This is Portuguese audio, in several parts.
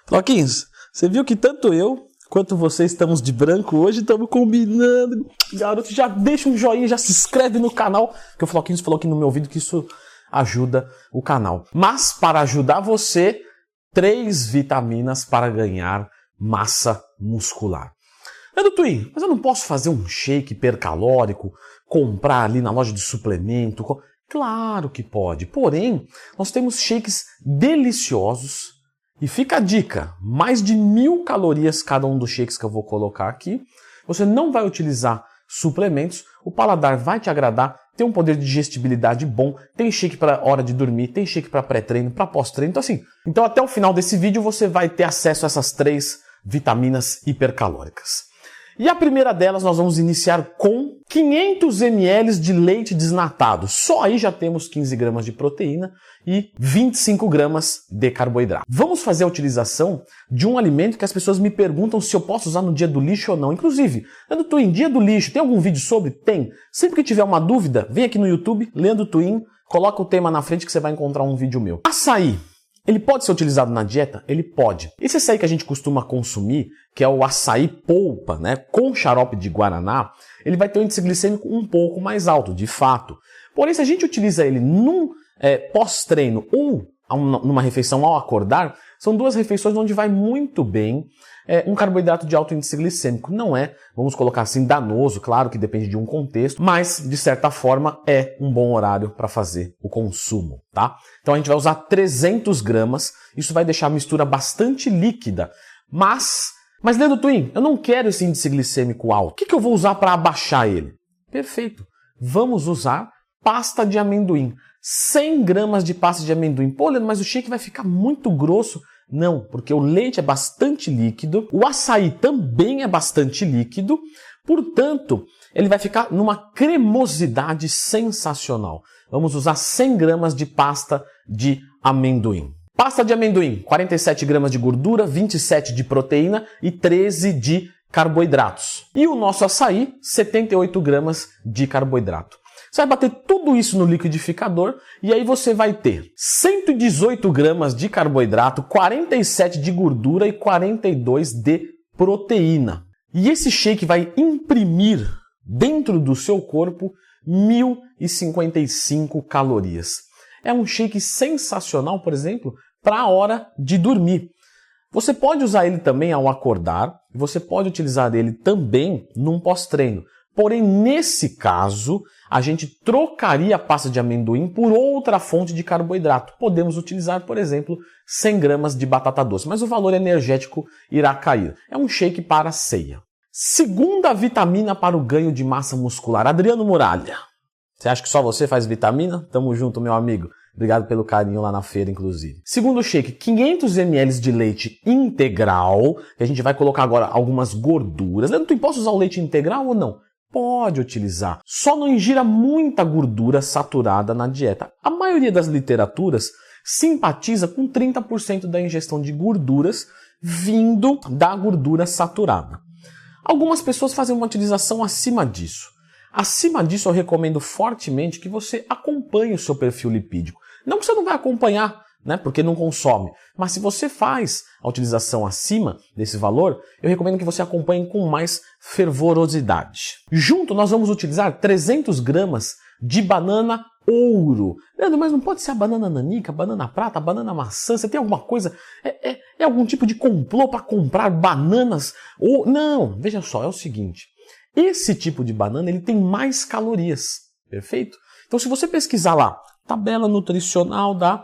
Floquinhos, você viu que tanto eu quanto você estamos de branco hoje, estamos combinando. Garoto, já deixa um joinha, já se inscreve no canal, que o Floquinhos falou aqui no meu ouvido que isso ajuda o canal. Mas para ajudar você, 3 vitaminas para ganhar massa muscular. Leandro Twin, mas eu não posso fazer um shake hipercalórico, comprar ali na loja de suplemento? Claro que pode, porém, nós temos shakes deliciosos. E fica a dica, mais de 1000 calorias cada um dos shakes que eu vou colocar aqui. Você não vai utilizar suplementos, o paladar vai te agradar, tem um poder de digestibilidade bom, tem shake para hora de dormir, tem shake para pré-treino, para pós-treino, então até o final desse vídeo você vai ter acesso a essas 3 vitaminas hipercalóricas. E a primeira delas nós vamos iniciar com 500 ml de leite desnatado. Só aí já temos 15 gramas de proteína e 25 gramas de carboidrato. Vamos fazer a utilização de um alimento que as pessoas me perguntam se eu posso usar no dia do lixo ou não. Inclusive, Leandro Twin, dia do lixo, tem algum vídeo sobre? Tem. Sempre que tiver uma dúvida, vem aqui no YouTube, Leandro Twin, coloca o tema na frente que você vai encontrar um vídeo meu. Açaí. Ele pode ser utilizado na dieta? Ele pode. Esse açaí que a gente costuma consumir, que é o açaí polpa, né, com xarope de guaraná, ele vai ter um índice glicêmico um pouco mais alto, de fato. Porém, se a gente utiliza ele num pós-treino ou numa refeição ao acordar, são 2 refeições onde vai muito bem um carboidrato de alto índice glicêmico. Não é, vamos colocar assim, danoso, claro que depende de um contexto, mas de certa forma é um bom horário para fazer o consumo, tá? Então a gente vai usar 300 gramas, isso vai deixar a mistura bastante líquida, mas Leandro Twin, eu não quero esse índice glicêmico alto, o que eu vou usar para abaixar ele? Perfeito, vamos usar pasta de amendoim. 100 gramas de pasta de amendoim. Pô, Leandro, mas o shake vai ficar muito grosso. Não, porque o leite é bastante líquido, o açaí também é bastante líquido, portanto, ele vai ficar numa cremosidade sensacional. Vamos usar 100 gramas de pasta de amendoim. Pasta de amendoim, 47 gramas de gordura, 27 de proteína e 13 de carboidratos. E o nosso açaí, 78 gramas de carboidrato. Você vai bater tudo isso no liquidificador e aí você vai ter 118 gramas de carboidrato, 47 de gordura e 42 de proteína. E esse shake vai imprimir dentro do seu corpo 1055 calorias. É um shake sensacional, por exemplo, para a hora de dormir. Você pode usar ele também ao acordar, você pode utilizar ele também num pós-treino. Porém, nesse caso, a gente trocaria a pasta de amendoim por outra fonte de carboidrato. Podemos utilizar, por exemplo, 100 gramas de batata doce, mas o valor energético irá cair. É um shake para ceia. Segunda vitamina para o ganho de massa muscular. Adriano Muralha. Você acha que só você faz vitamina? Tamo junto, meu amigo. Obrigado pelo carinho lá na feira, inclusive. Segundo shake, 500 ml de leite integral, que a gente vai colocar agora algumas gorduras. Leandro, tu posso usar o leite integral ou não? Pode utilizar, só não ingira muita gordura saturada na dieta. A maioria das literaturas simpatiza com 30% da ingestão de gorduras vindo da gordura saturada. Algumas pessoas fazem uma utilização acima disso. Acima disso eu recomendo fortemente que você acompanhe o seu perfil lipídico. Não que você não vai acompanhar, né, porque não consome. Mas se você faz a utilização acima desse valor, eu recomendo que você acompanhe com mais fervorosidade. Junto, nós vamos utilizar 300 gramas de banana ouro. Leandro, mas não pode ser a banana nanica, a banana prata, a banana maçã? Você tem alguma coisa? É algum tipo de complô para comprar bananas? Ou não, veja só, é o seguinte. Esse tipo de banana ele tem mais calorias, perfeito? Então se você pesquisar lá, tabela nutricional da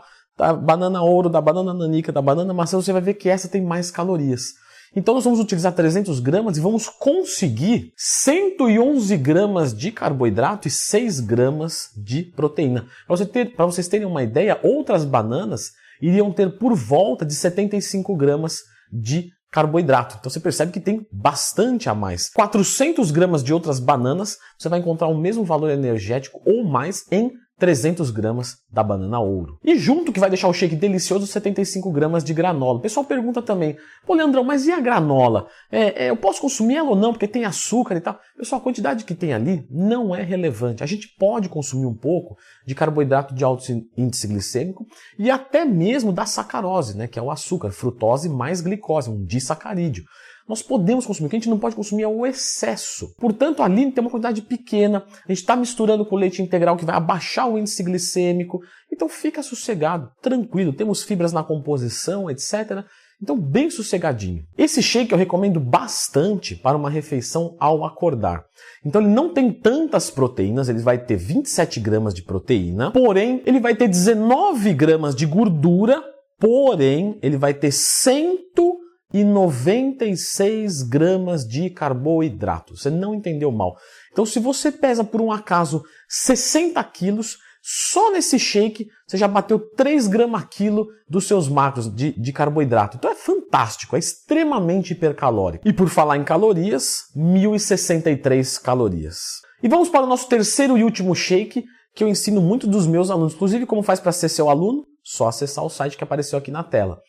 banana ouro, da banana nanica, da banana maçã, você vai ver que essa tem mais calorias. Então nós vamos utilizar 300 gramas e vamos conseguir 111 gramas de carboidrato e 6 gramas de proteína. Para vocês terem uma ideia, outras bananas iriam ter por volta de 75 gramas de carboidrato. Então você percebe que tem bastante a mais. 400 gramas de outras bananas, você vai encontrar o mesmo valor energético ou mais em 300 gramas da banana ouro. E junto, que vai deixar o shake delicioso, 75 gramas de granola. O pessoal pergunta também, pô Leandrão, mas e a granola? Eu posso consumir ela ou não, porque tem açúcar e tal? Pessoal, a quantidade que tem ali não é relevante. A gente pode consumir um pouco de carboidrato de alto índice glicêmico e até mesmo da sacarose, né, que é o açúcar, frutose mais glicose, um disacarídeo. Nós podemos consumir, o que a gente não pode consumir é o excesso. Portanto, ali tem uma quantidade pequena, a gente está misturando com leite integral que vai abaixar o índice glicêmico. Então fica sossegado, tranquilo, temos fibras na composição, etc. Então bem sossegadinho. Esse shake eu recomendo bastante para uma refeição ao acordar. Então ele não tem tantas proteínas, ele vai ter 27 gramas de proteína, porém ele vai ter 19 gramas de gordura, porém ele vai ter 196 gramas de carboidrato. Você não entendeu mal. Então, se você pesa por um acaso 60 quilos, só nesse shake você já bateu 3 gramas a quilo dos seus macros de carboidrato. Então é fantástico, é extremamente hipercalórico. E por falar em calorias, 1.063 calorias. E vamos para o nosso terceiro e último shake, que eu ensino muito dos meus alunos. Inclusive, como faz para ser seu aluno? Só acessar o site que apareceu aqui na tela.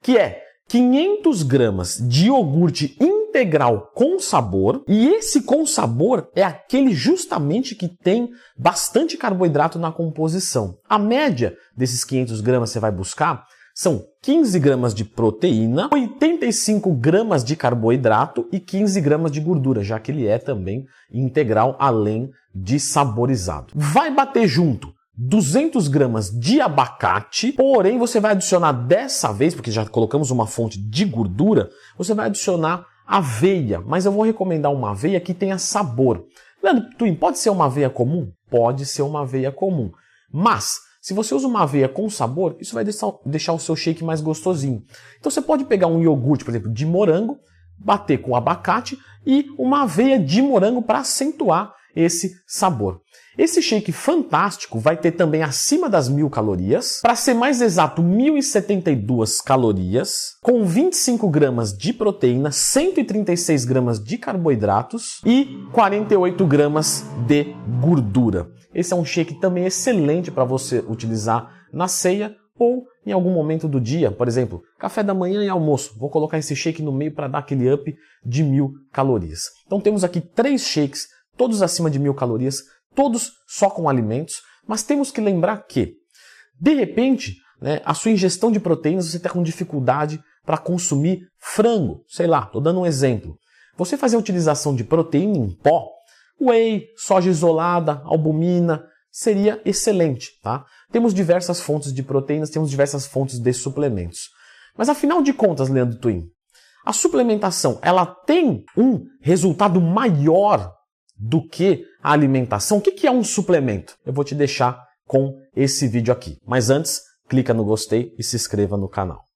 Que é 500 gramas de iogurte integral com sabor, e esse com sabor é aquele justamente que tem bastante carboidrato na composição. A média desses 500 gramas você vai buscar são 15 gramas de proteína, 85 gramas de carboidrato e 15 gramas de gordura, já que ele é também integral, além de saborizado. Vai bater junto 200 gramas de abacate, porém você vai adicionar dessa vez, porque já colocamos uma fonte de gordura, você vai adicionar aveia, mas eu vou recomendar uma aveia que tenha sabor. Leandro, Twin, pode ser uma aveia comum? Pode ser uma aveia comum, mas se você usa uma aveia com sabor, isso vai deixar o seu shake mais gostosinho. Então você pode pegar um iogurte, por exemplo, de morango, bater com abacate e uma aveia de morango para acentuar esse sabor. Esse shake fantástico vai ter também acima das 1.000 calorias, para ser mais exato 1.072 calorias, com 25 gramas de proteína, 136 gramas de carboidratos e 48 gramas de gordura. Esse é um shake também excelente para você utilizar na ceia ou em algum momento do dia, por exemplo, café da manhã e almoço. Vou colocar esse shake no meio para dar aquele up de 1.000 calorias. Então temos aqui 3 shakes, todos acima de 1.000 calorias, todos só com alimentos, mas temos que lembrar que, de repente, a sua ingestão de proteínas, você está com dificuldade para consumir frango. Sei lá, estou dando um exemplo. Você fazer a utilização de proteína em pó, whey, soja isolada, albumina, seria excelente, tá? Temos diversas fontes de proteínas, temos diversas fontes de suplementos. Mas afinal de contas, Leandro Twin, a suplementação, ela tem um resultado maior do que a alimentação? O que é um suplemento? Eu vou te deixar com esse vídeo aqui. Mas antes, clica no gostei e se inscreva no canal.